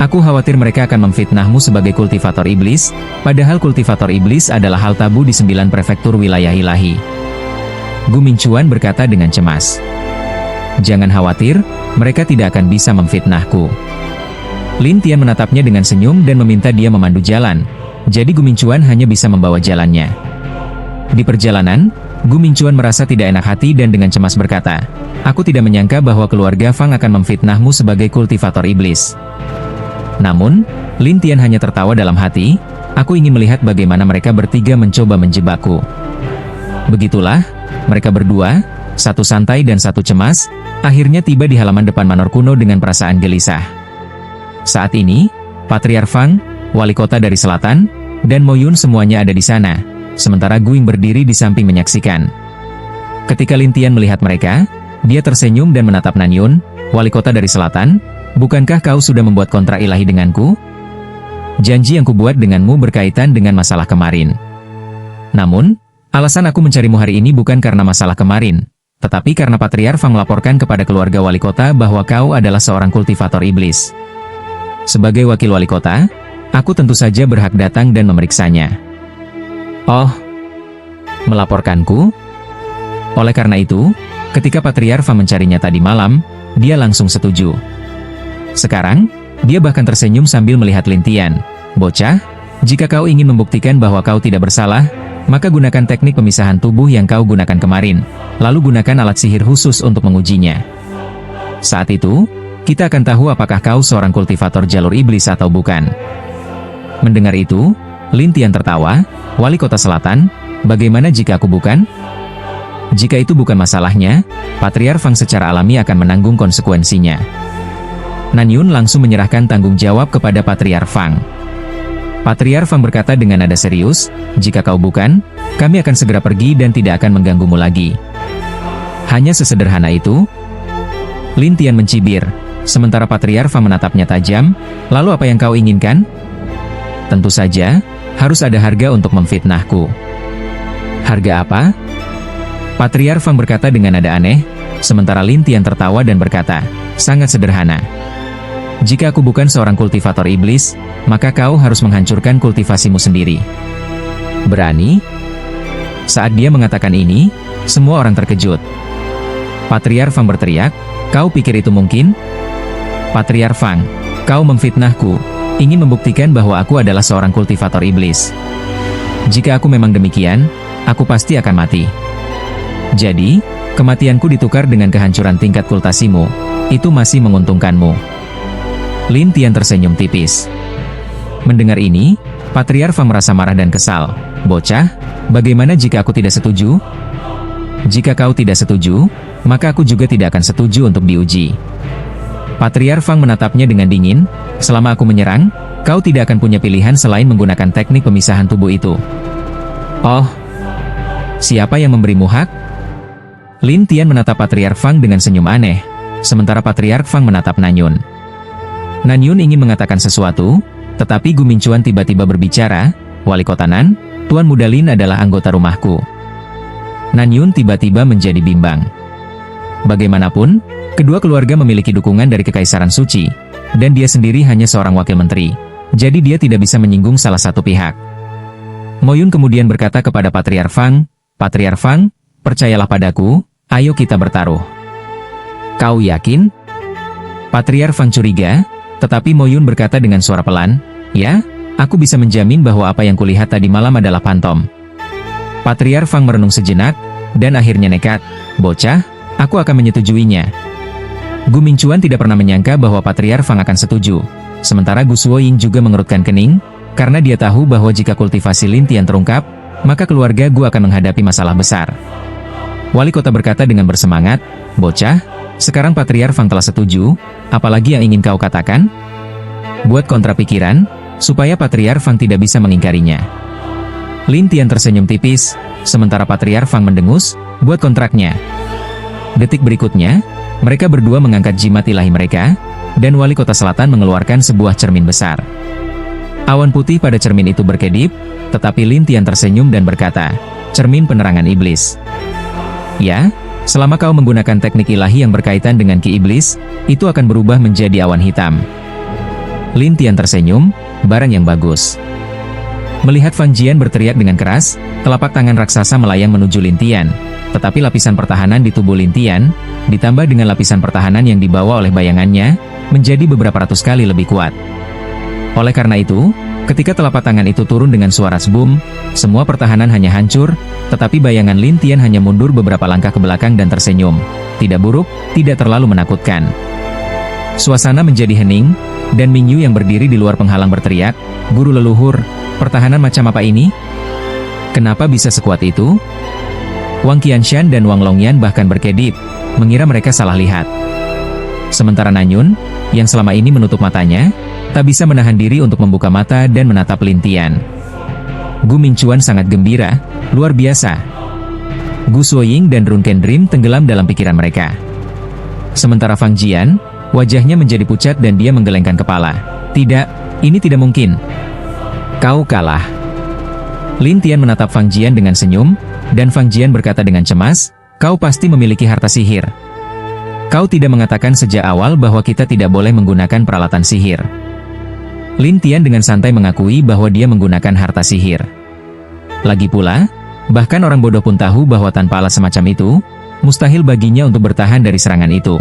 Speaker 2: Aku khawatir mereka akan memfitnahmu sebagai kultivator iblis, padahal kultivator iblis adalah hal tabu di 9 prefektur wilayah ilahi. Gu Mingchuan berkata dengan cemas. Jangan khawatir, mereka tidak akan bisa memfitnahku. Lin Tian menatapnya dengan senyum dan meminta dia memandu jalan, jadi Gu Mingchuan hanya bisa membawa jalannya. Di perjalanan, Gu Mingchuan merasa tidak enak hati dan dengan cemas berkata, aku tidak menyangka bahwa keluarga Fang akan memfitnahmu sebagai kultivator iblis. Namun, Lin Tian hanya tertawa dalam hati, aku ingin melihat bagaimana mereka bertiga mencoba menjebakku. Begitulah, mereka berdua, satu santai dan satu cemas, akhirnya tiba di halaman depan manor kuno dengan perasaan gelisah. Saat ini, Patriark Fang, wali kota dari selatan, dan Mo Yun semuanya ada di sana, sementara Gu Ying berdiri di samping menyaksikan. Ketika Lin Tian melihat mereka, dia tersenyum dan menatap Nan Yun, wali kota dari selatan. Bukankah kau sudah membuat kontrak ilahi denganku? Janji yang kubuat denganmu berkaitan dengan masalah kemarin. Namun, alasan aku mencarimu hari ini bukan karena masalah kemarin, tetapi karena Patriark Fang melaporkan kepada keluarga wali kota bahwa kau adalah seorang kultivator iblis. Sebagai wakil wali kota, aku tentu saja berhak datang dan memeriksanya. Oh, melaporkanku? Oleh karena itu, ketika Patriark Fang mencarinya tadi malam, dia langsung setuju. Sekarang, dia bahkan tersenyum sambil melihat Lin Tian. Bocah, jika kau ingin membuktikan bahwa kau tidak bersalah, maka gunakan teknik pemisahan tubuh yang kau gunakan kemarin, lalu gunakan alat sihir khusus untuk mengujinya. Saat itu, kita akan tahu apakah kau seorang kultivator jalur iblis atau bukan. Mendengar itu, Lin Tian tertawa, wali kota selatan, bagaimana jika aku bukan? Jika itu bukan masalahnya, Patriark Fang secara alami akan menanggung konsekuensinya. Nan Yun langsung menyerahkan tanggung jawab kepada Patriark Fang. Patriark Fang berkata dengan nada serius, jika kau bukan, kami akan segera pergi dan tidak akan mengganggumu lagi. Hanya sesederhana itu? Lin Tian mencibir, sementara Patriark Fang menatapnya tajam, lalu apa yang kau inginkan? Tentu saja, harus ada harga untuk memfitnahku. Harga apa? Patriark Fang berkata dengan nada aneh, sementara Lin Tian tertawa dan berkata, sangat sederhana. Jika aku bukan seorang kultivator iblis, maka kau harus menghancurkan kultivasimu sendiri. Berani? Saat dia mengatakan ini, semua orang terkejut. Patriark Fang berteriak, kau pikir itu mungkin? Patriark Fang, kau memfitnahku, ingin membuktikan bahwa aku adalah seorang kultivator iblis. Jika aku memang demikian, aku pasti akan mati. Jadi, kematianku ditukar dengan kehancuran tingkat kultasimu, itu masih menguntungkanmu. Lin Tian tersenyum tipis. Mendengar ini, Patriark Fang merasa marah dan kesal. Bocah, bagaimana jika aku tidak setuju? Jika kau tidak setuju, maka aku juga tidak akan setuju untuk diuji. Patriark Fang menatapnya dengan dingin, selama aku menyerang, kau tidak akan punya pilihan selain menggunakan teknik pemisahan tubuh itu. Oh, siapa yang memberimu hak? Lin Tian menatap Patriark Fang dengan senyum aneh. sementara Patriark Fang menatap Nanyun. Nanyun ingin mengatakan sesuatu, tetapi Gu Mingchuan tiba-tiba berbicara, "Wali Kota Nan, Tuan Muda Lin adalah anggota rumahku." Nanyun tiba-tiba menjadi bimbang. Bagaimanapun, kedua keluarga memiliki dukungan dari Kekaisaran Suci, dan dia sendiri hanya seorang wakil menteri, jadi dia tidak bisa menyinggung salah satu pihak. Mo Yun kemudian berkata kepada Patriark Fang, "Patriark Fang, percayalah padaku, ayo kita bertaruh." "Kau yakin?" Patriark Fang curiga, tetapi Mo Yun berkata dengan suara pelan, "Ya, aku bisa menjamin bahwa apa yang kulihat tadi malam adalah pantom." Patriark Fang merenung sejenak, dan akhirnya nekat, "Bocah, aku akan menyetujuinya." Gu Mingchuan tidak pernah menyangka bahwa Patriark Fang akan setuju, sementara Gu Suoying juga mengerutkan kening, karena dia tahu bahwa jika kultivasi Lin Tian terungkap, maka keluarga Gu akan menghadapi masalah besar. Wali kota berkata dengan bersemangat, "Bocah, sekarang Patriark Fang telah setuju, apalagi yang ingin kau katakan?" Buat kontra pikiran, supaya Patriark Fang tidak bisa mengingkarinya. Lin Tian tersenyum tipis, sementara Patriark Fang mendengus, "Buat kontraknya." Detik berikutnya, mereka berdua mengangkat jimat ilahi mereka, dan Wali Kota Selatan mengeluarkan sebuah cermin besar. Awan putih pada cermin itu berkedip, tetapi Lin Tian tersenyum dan berkata, "Cermin penerangan iblis." "Ya, selama kau menggunakan teknik ilahi yang berkaitan dengan Ki Iblis, itu akan berubah menjadi awan hitam." Lin Tian tersenyum, "Barang yang bagus." Melihat Fang Jian berteriak dengan keras, telapak tangan raksasa melayang menuju Lin Tian, tetapi lapisan pertahanan di tubuh Lin Tian, ditambah dengan lapisan pertahanan yang dibawa oleh bayangannya, menjadi beberapa ratus kali lebih kuat. Oleh karena itu, ketika telapak tangan itu turun dengan suara boom, semua pertahanan hanya hancur, tetapi bayangan Lin Tian hanya mundur beberapa langkah ke belakang dan tersenyum. Tidak buruk, tidak terlalu menakutkan. Suasana menjadi hening, dan Ming Yu yang berdiri di luar penghalang berteriak, "Guru leluhur, pertahanan macam apa ini? Kenapa bisa sekuat itu?" Wang Qianshan dan Wang Longyan bahkan berkedip, mengira mereka salah lihat. Sementara Nanyun, yang selama ini menutup matanya, tak bisa menahan diri untuk membuka mata dan menatap Lin Tian. Gu Mingchuan sangat gembira, luar biasa. Gu Suoying dan Runken Dream tenggelam dalam pikiran mereka. Sementara Fang Jian, wajahnya menjadi pucat dan dia menggelengkan kepala. "Tidak, ini tidak mungkin. Kau kalah." Lin Tian menatap Fang Jian dengan senyum, dan Fang Jian berkata dengan cemas, "Kau pasti memiliki harta sihir. Kau tidak mengatakan sejak awal bahwa kita tidak boleh menggunakan peralatan sihir." Lin Tian dengan santai mengakui bahwa dia menggunakan harta sihir. Lagi pula, bahkan orang bodoh pun tahu bahwa tanpa alat semacam itu, mustahil baginya untuk bertahan dari serangan itu.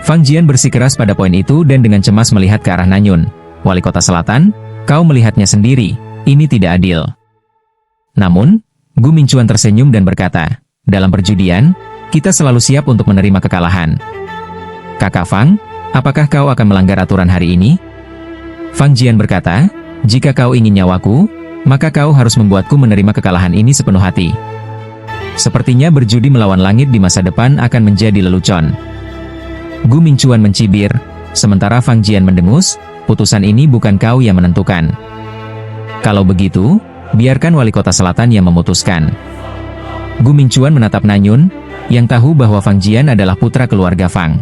Speaker 2: Fang Jian bersikeras pada poin itu dan dengan cemas melihat ke arah Nanyun. "Wali Kota Selatan, kau melihatnya sendiri, ini tidak adil." Namun, Gu Mingchuan tersenyum dan berkata, "Dalam perjudian, kita selalu siap untuk menerima kekalahan. Kakak Fang, apakah kau akan melanggar aturan hari ini?" Fang Jian berkata, "Jika kau ingin nyawaku, maka kau harus membuatku menerima kekalahan ini sepenuh hati." Sepertinya berjudi melawan langit di masa depan akan menjadi lelucon. Gu Mingchuan mencibir, sementara Fang Jian mendengus, "Putusan ini bukan kau yang menentukan. Kalau begitu, biarkan Wali Kota Selatan yang memutuskan." Gu Mingchuan menatap Nanyun, yang tahu bahwa Fang Jian adalah putra keluarga Fang.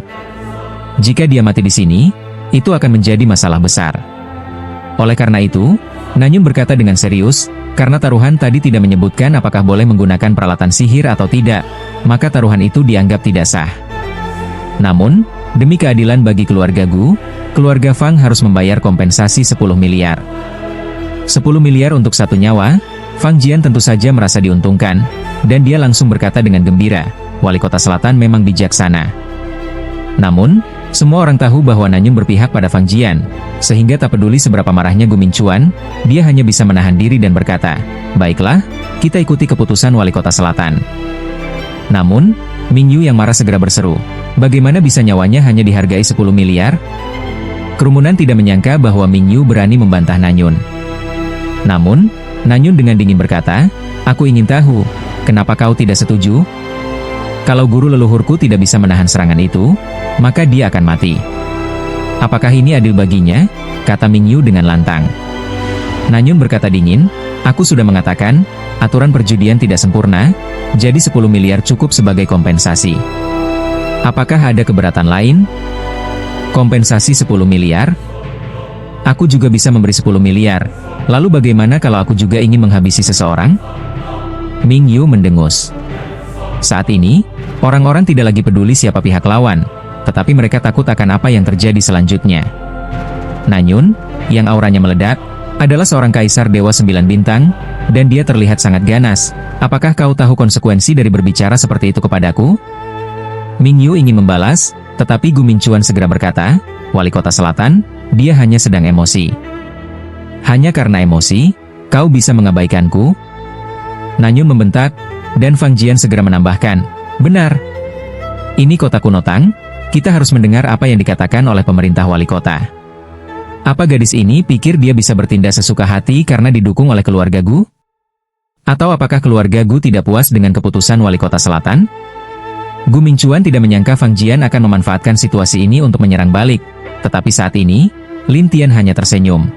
Speaker 2: Jika dia mati di sini, itu akan menjadi masalah besar. Oleh karena itu, Nanyun berkata dengan serius, karena taruhan tadi tidak menyebutkan apakah boleh menggunakan peralatan sihir atau tidak, maka taruhan itu dianggap tidak sah. Namun, demi keadilan bagi keluarga Gu, keluarga Fang harus membayar kompensasi 10 miliar. 10 miliar untuk satu nyawa. Fang Jian tentu saja merasa diuntungkan, dan dia langsung berkata dengan gembira, "Wali Kota Selatan memang bijaksana." Namun, semua orang tahu bahwa Nanyun berpihak pada Fang Jian, sehingga tak peduli seberapa marahnya Gu Mingchuan, dia hanya bisa menahan diri dan berkata, "Baiklah, kita ikuti keputusan Wali Kota Selatan." Namun, Ming Yu yang marah segera berseru, "Bagaimana bisa nyawanya hanya dihargai 10 miliar? Kerumunan tidak menyangka bahwa Ming Yu berani membantah Nanyun. Namun, Nanyun dengan dingin berkata, "Aku ingin tahu, kenapa kau tidak setuju? Kalau guru leluhurku tidak bisa menahan serangan itu, maka dia akan mati. Apakah ini adil baginya?" kata Ming Yu dengan lantang. Nanyun berkata dingin, "Aku sudah mengatakan, aturan perjudian tidak sempurna, jadi 10 miliar cukup sebagai kompensasi." Apakah ada keberatan lain? Kompensasi 10 miliar? Aku juga bisa memberi 10 miliar. Lalu bagaimana kalau aku juga ingin menghabisi seseorang? Ming Yu mendengus. Saat ini, orang-orang tidak lagi peduli siapa pihak lawan, tetapi mereka takut akan apa yang terjadi selanjutnya. Nanyun, yang auranya meledak, adalah seorang kaisar Dewa 9 Bintang, dan dia terlihat sangat ganas. Apakah kau tahu konsekuensi dari berbicara seperti itu kepadaku? Ming Yu ingin membalas, tetapi Gu Mingchuan segera berkata, Wali Kota Selatan, dia hanya sedang emosi. Hanya karena emosi, kau bisa mengabaikanku? Nanyun membentak, dan Fang Jian segera menambahkan, benar. Ini kota kuno Tang, kita harus mendengar apa yang dikatakan oleh pemerintah wali kota. Apa gadis ini pikir dia bisa bertindak sesuka hati karena didukung oleh keluarga Gu? Atau apakah keluarga Gu tidak puas dengan keputusan wali kota selatan? Gu Mingchuan tidak menyangka Fang Jian akan memanfaatkan situasi ini untuk menyerang balik, tetapi saat ini, Lin Tian hanya tersenyum.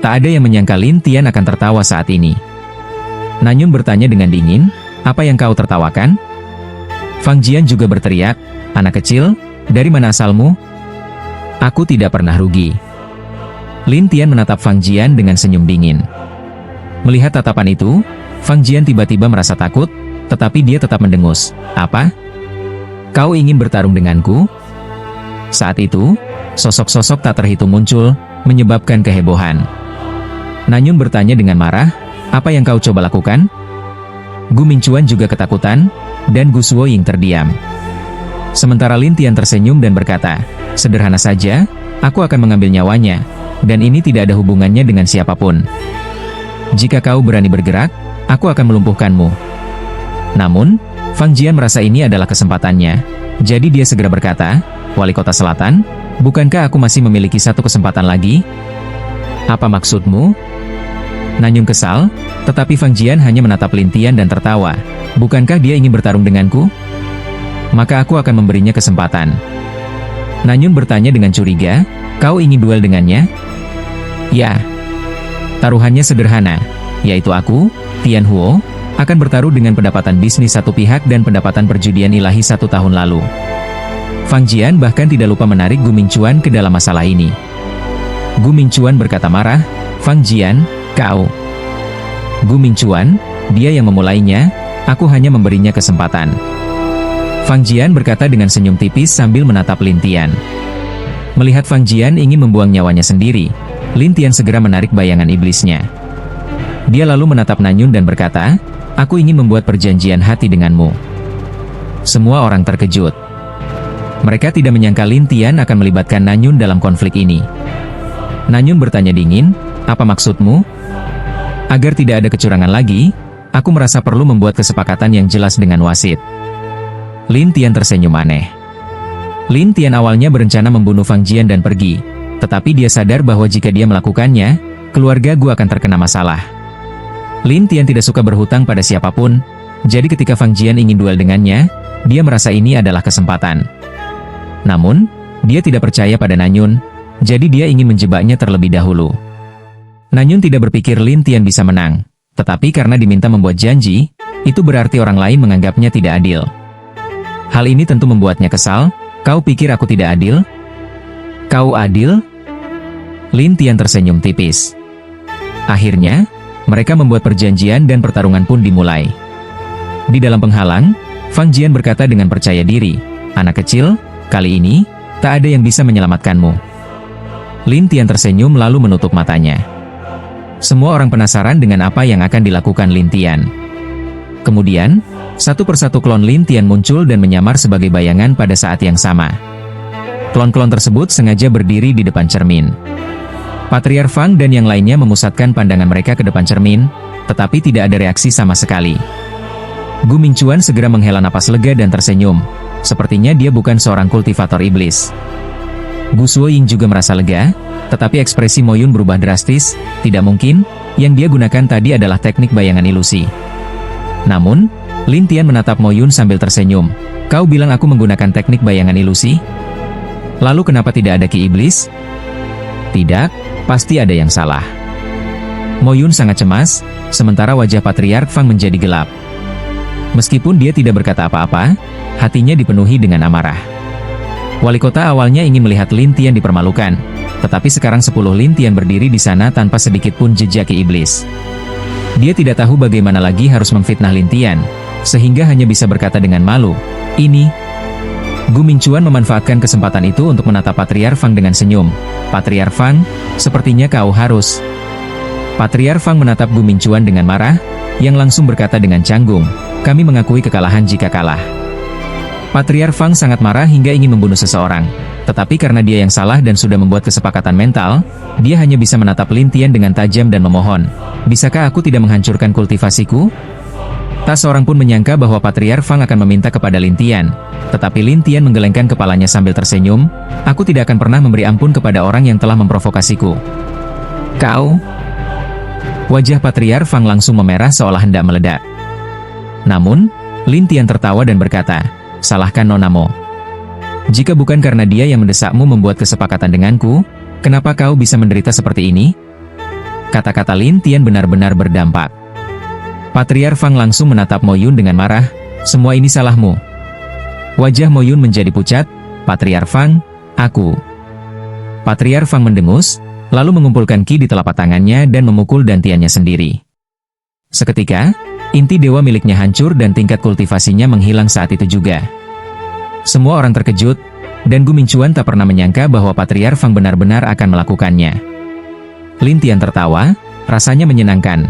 Speaker 2: Tak ada yang menyangka Lin Tian akan tertawa saat ini. Nanyun bertanya dengan dingin, apa yang kau tertawakan? Fang Jian juga berteriak, anak kecil, dari mana asalmu? Aku tidak pernah rugi. Lin Tian menatap Fang Jian dengan senyum dingin. Melihat tatapan itu, Fang Jian tiba-tiba merasa takut, tetapi dia tetap mendengus. Apa? Kau ingin bertarung denganku? Saat itu, sosok-sosok tak terhitung muncul, menyebabkan kehebohan. Nanyun bertanya dengan marah, apa yang kau coba lakukan? Gu Mingchuan juga ketakutan, dan Gu Suoying terdiam. Sementara Lin Tian tersenyum dan berkata, sederhana saja, aku akan mengambil nyawanya, dan ini tidak ada hubungannya dengan siapapun. Jika kau berani bergerak, aku akan melumpuhkanmu. Namun, Fang Jian merasa ini adalah kesempatannya, jadi dia segera berkata, Wali Kota Selatan, bukankah aku masih memiliki satu kesempatan lagi? Apa maksudmu? Nanyun kesal, tetapi Fang Jian hanya menatap Lin Tian dan tertawa. Bukankah dia ingin bertarung denganku? Maka aku akan memberinya kesempatan. Nanyun bertanya dengan curiga, kau ingin duel dengannya? Ya. Taruhannya sederhana, yaitu aku, Tian Huo, akan bertaruh dengan pendapatan bisnis satu pihak dan pendapatan perjudian ilahi 1 tahun lalu. Fang Jian bahkan tidak lupa menarik Gu Mingchuan ke dalam masalah ini. Gu Mingchuan berkata marah, Fang Jian, kau. Gu Mingchuan, dia yang memulainya, aku hanya memberinya kesempatan. Fang Jian berkata dengan senyum tipis sambil menatap Lin Tian. Melihat Fang Jian ingin membuang nyawanya sendiri, Lin Tian segera menarik bayangan iblisnya. Dia lalu menatap Nanyun dan berkata, aku ingin membuat perjanjian hati denganmu. Semua orang terkejut. Mereka tidak menyangka Lin Tian akan melibatkan Nanyun dalam konflik ini. Nanyun bertanya dingin, apa maksudmu? Agar tidak ada kecurangan lagi, aku merasa perlu membuat kesepakatan yang jelas dengan wasit. Lin Tian tersenyum aneh. Lin Tian awalnya berencana membunuh Fang Jian dan pergi, tetapi dia sadar bahwa jika dia melakukannya, keluarga Gu akan terkena masalah. Lin Tian tidak suka berhutang pada siapapun, jadi ketika Fang Jian ingin duel dengannya, dia merasa ini adalah kesempatan. Namun, dia tidak percaya pada Nanyun, jadi dia ingin menjebaknya terlebih dahulu. Nanyun tidak berpikir Lin Tian bisa menang, tetapi karena diminta membuat janji, itu berarti orang lain menganggapnya tidak adil. Hal ini tentu membuatnya kesal, kau pikir aku tidak adil? Kau adil? Lin Tian tersenyum tipis. Akhirnya, mereka membuat perjanjian dan pertarungan pun dimulai. Di dalam penghalang, Fang Jian berkata dengan percaya diri, anak kecil, kali ini, tak ada yang bisa menyelamatkanmu. Lin Tian tersenyum lalu menutup matanya. Semua orang penasaran dengan apa yang akan dilakukan Lin Tian. Kemudian, satu persatu klon Lin Tian muncul dan menyamar sebagai bayangan pada saat yang sama. Klon-klon tersebut sengaja berdiri di depan cermin. Patriark Fang dan yang lainnya memusatkan pandangan mereka ke depan cermin, tetapi tidak ada reaksi sama sekali. Gu Mingchuan segera menghela napas lega dan tersenyum. Sepertinya dia bukan seorang kultivator iblis. Gu Suoying juga merasa lega, tetapi ekspresi Mo Yun berubah drastis. Tidak mungkin, yang dia gunakan tadi adalah teknik bayangan ilusi. Namun, Lin Tian menatap Mo Yun sambil tersenyum. Kau bilang aku menggunakan teknik bayangan ilusi? Lalu kenapa tidak ada ki iblis? Tidak, pasti ada yang salah. Mo Yun sangat cemas, sementara wajah Patriark Fang menjadi gelap. Meskipun dia tidak berkata apa-apa, hatinya dipenuhi dengan amarah. Wali kota awalnya ingin melihat Lin Tian dipermalukan, tetapi sekarang 10 Lin Tian berdiri di sana tanpa sedikit pun jejak iblis. Dia tidak tahu bagaimana lagi harus memfitnah Lin Tian, sehingga hanya bisa berkata dengan malu, "Ini." Gu Mingchuan memanfaatkan kesempatan itu untuk menatap Patriark Fang dengan senyum. "Patriark Fang, sepertinya kau harus..." Patriark Fang menatap Gu Mingchuan dengan marah, yang langsung berkata dengan canggung, "Kami mengakui kekalahan jika kalah." Patriark Fang sangat marah hingga ingin membunuh seseorang. Tetapi karena dia yang salah dan sudah membuat kesepakatan mental, dia hanya bisa menatap Lin Tian dengan tajam dan memohon, "Bisakah aku tidak menghancurkan kultivasiku?" Tak seorang pun menyangka bahwa Patriark Fang akan meminta kepada Lin Tian. Tetapi Lin Tian menggelengkan kepalanya sambil tersenyum, "Aku tidak akan pernah memberi ampun kepada orang yang telah memprovokasiku." "Kau?" Wajah Patriark Fang langsung memerah seolah hendak meledak. Namun, Lin Tian tertawa dan berkata, "Salahkan Nonamo. Jika bukan karena dia yang mendesakmu membuat kesepakatan denganku, kenapa kau bisa menderita seperti ini?" Kata-kata Lin Tian benar-benar berdampak. Patriark Fang langsung menatap Mo Yun dengan marah, "Semua ini salahmu." Wajah Mo Yun menjadi pucat. "Patriark Fang, aku..." Patriark Fang mendengus, lalu mengumpulkan ki di telapak tangannya dan memukul dantiannya sendiri. Seketika, inti dewa miliknya hancur dan tingkat kultivasinya menghilang saat itu juga. Semua orang terkejut, dan Gu Mingchuan tak pernah menyangka bahwa Patriark Fang benar-benar akan melakukannya. Lin Tian tertawa, rasanya menyenangkan.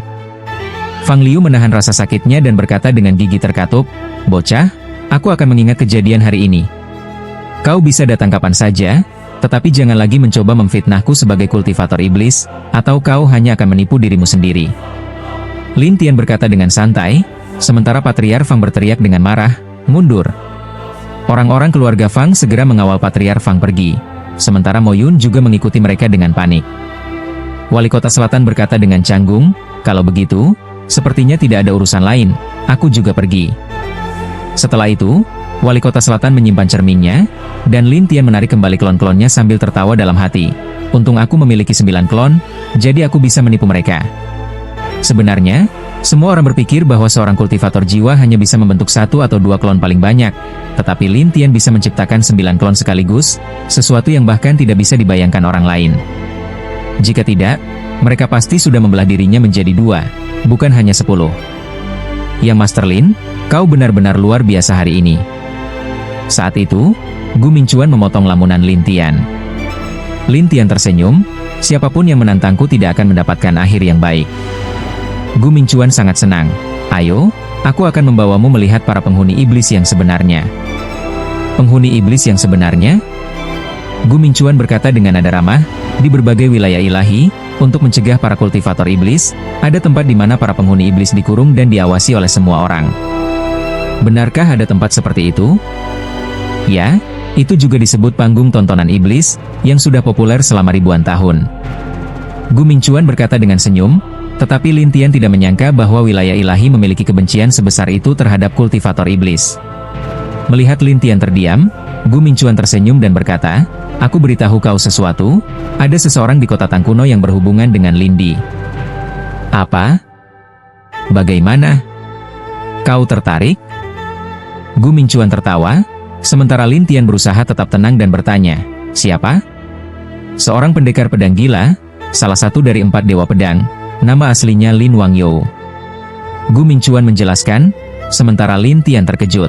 Speaker 2: Fang Liu menahan rasa sakitnya dan berkata dengan gigi terkatup, "Bocah, aku akan mengingat kejadian hari ini. Kau bisa datang kapan saja, tetapi jangan lagi mencoba memfitnahku sebagai kultivator iblis, atau kau hanya akan menipu dirimu sendiri." Lin Tian berkata dengan santai, sementara Patriark Fang berteriak dengan marah, "Mundur!" Orang-orang keluarga Fang segera mengawal Patriark Fang pergi, sementara Mo Yun juga mengikuti mereka dengan panik. Wali kota selatan berkata dengan canggung, "Kalau begitu, sepertinya tidak ada urusan lain, aku juga pergi." Setelah itu, wali kota selatan menyimpan cerminnya, dan Lin Tian menarik kembali klon-klonnya sambil tertawa dalam hati. "Untung aku memiliki 9 klon, jadi aku bisa menipu mereka." Sebenarnya, semua orang berpikir bahwa seorang kultivator jiwa hanya bisa membentuk 1 atau 2 klon paling banyak, tetapi Lin Tian bisa menciptakan 9 klon sekaligus, sesuatu yang bahkan tidak bisa dibayangkan orang lain. Jika tidak, mereka pasti sudah membelah dirinya menjadi 2, bukan hanya 10. "Ya Master Lin, kau benar-benar luar biasa hari ini." Saat itu, Gu Mingchuan memotong lamunan Lin Tian. Lin Tian tersenyum, "Siapapun yang menantangku tidak akan mendapatkan akhir yang baik." Gu Mingchuan sangat senang. "Ayo, aku akan membawamu melihat para penghuni iblis yang sebenarnya." "Penghuni iblis yang sebenarnya?" Gu Mingchuan berkata dengan nada ramah, "Di berbagai wilayah ilahi, untuk mencegah para kultivator iblis, ada tempat di mana para penghuni iblis dikurung dan diawasi oleh semua orang." "Benarkah ada tempat seperti itu?" "Ya, itu juga disebut panggung tontonan iblis, yang sudah populer selama ribuan tahun." Gu Mingchuan berkata dengan senyum, tetapi Lin Tian tidak menyangka bahwa wilayah ilahi memiliki kebencian sebesar itu terhadap kultivator iblis. Melihat Lin Tian terdiam, Gu Mingchuan tersenyum dan berkata, "Aku beritahu kau sesuatu, ada seseorang di kota Tang kuno yang berhubungan dengan Lindi." "Apa? Bagaimana? Kau tertarik?" Gu Mingchuan tertawa, sementara Lin Tian berusaha tetap tenang dan bertanya, "Siapa?" "Seorang pendekar pedang gila, salah satu dari 4 dewa pedang, nama aslinya Lin Wangyou." Gu Mingchuan menjelaskan, sementara Lin Tian terkejut.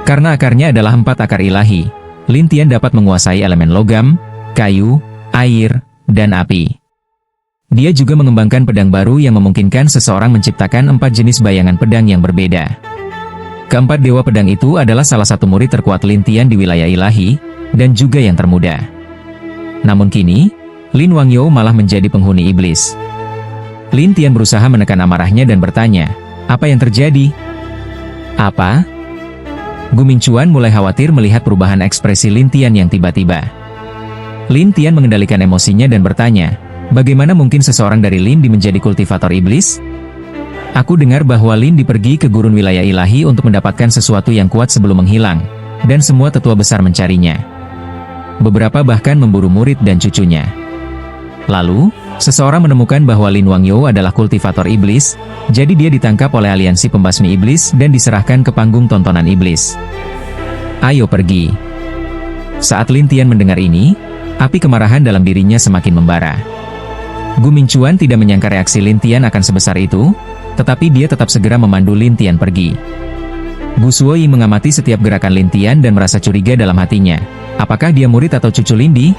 Speaker 2: Karena akarnya adalah 4 akar ilahi, Lin Tian dapat menguasai elemen logam, kayu, air, dan api. Dia juga mengembangkan pedang baru yang memungkinkan seseorang menciptakan 4 jenis bayangan pedang yang berbeda. Keempat dewa pedang itu adalah salah satu murid terkuat Lin Tian di wilayah ilahi, dan juga yang termuda. Namun kini, Lin Wangyou malah menjadi penghuni iblis. Lin Tian berusaha menekan amarahnya dan bertanya, "Apa yang terjadi?" "Apa?" Gu Mingchuan mulai khawatir melihat perubahan ekspresi Lin Tian yang tiba-tiba. Lin Tian mengendalikan emosinya dan bertanya, "Bagaimana mungkin seseorang dari Lindi menjadi kultivator iblis?" "Aku dengar bahwa Lindi pergi ke gurun wilayah ilahi untuk mendapatkan sesuatu yang kuat sebelum menghilang, dan semua tetua besar mencarinya. Beberapa bahkan memburu murid dan cucunya. Lalu, Seseorang menemukan bahwa Lin Wangyo adalah kultivator iblis, jadi dia ditangkap oleh aliansi pembasmi iblis dan diserahkan ke panggung tontonan iblis. Ayo pergi. Saat Lin Tian mendengar ini, api kemarahan dalam dirinya semakin membara. Gu Mingchuan tidak menyangka reaksi Lin Tian akan sebesar itu, tetapi dia tetap segera memandu Lin Tian pergi. Gu Shuoying mengamati setiap gerakan Lin Tian dan merasa curiga dalam hatinya. Apakah dia murid atau cucu Lindi?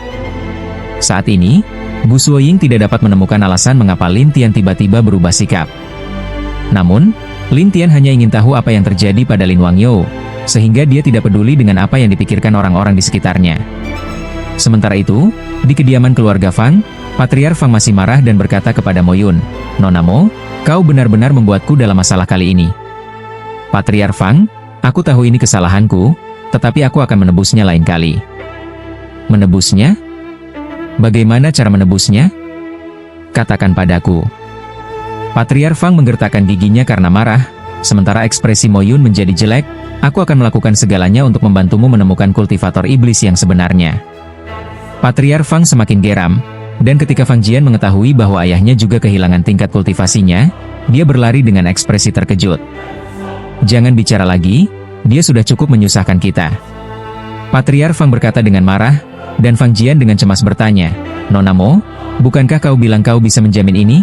Speaker 2: Saat ini, Gu Shuoying tidak dapat menemukan alasan mengapa Lin Tian tiba-tiba berubah sikap. Namun, Lin Tian hanya ingin tahu apa yang terjadi pada Lin Wangyo, sehingga dia tidak peduli dengan apa yang dipikirkan orang-orang di sekitarnya. Sementara itu, di kediaman keluarga Fang, Patriark Fang masih marah dan berkata kepada Mo Yun, "Nona Mo, kau benar-benar membuatku dalam masalah kali ini." Patriark Fang, aku tahu ini kesalahanku, tetapi aku akan menebusnya lain kali. Menebusnya? Bagaimana cara menebusnya? Katakan padaku. Patriark Fang menggertakkan giginya karena marah, sementara ekspresi Mo Yun menjadi jelek. Aku akan melakukan segalanya untuk membantumu menemukan kultivator iblis yang sebenarnya. Patriark Fang semakin geram, dan ketika Fang Jian mengetahui bahwa ayahnya juga kehilangan tingkat kultivasinya, dia berlari dengan ekspresi terkejut. Jangan bicara lagi, dia sudah cukup menyusahkan kita. Patriark Fang berkata dengan marah, dan Fang Jian dengan cemas bertanya, "Nona Mo, bukankah kau bilang kau bisa menjamin ini?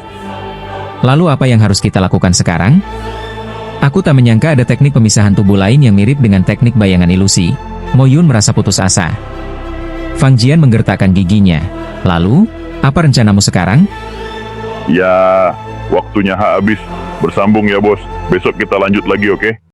Speaker 2: Lalu apa yang harus kita lakukan sekarang?" Aku tak menyangka ada teknik pemisahan tubuh lain yang mirip dengan teknik bayangan ilusi. Mo Yun merasa putus asa. Fang Jian menggertakkan giginya. Lalu, apa rencanamu sekarang?
Speaker 1: Ya, waktunya habis. Bersambung ya bos. Besok kita lanjut lagi, oke?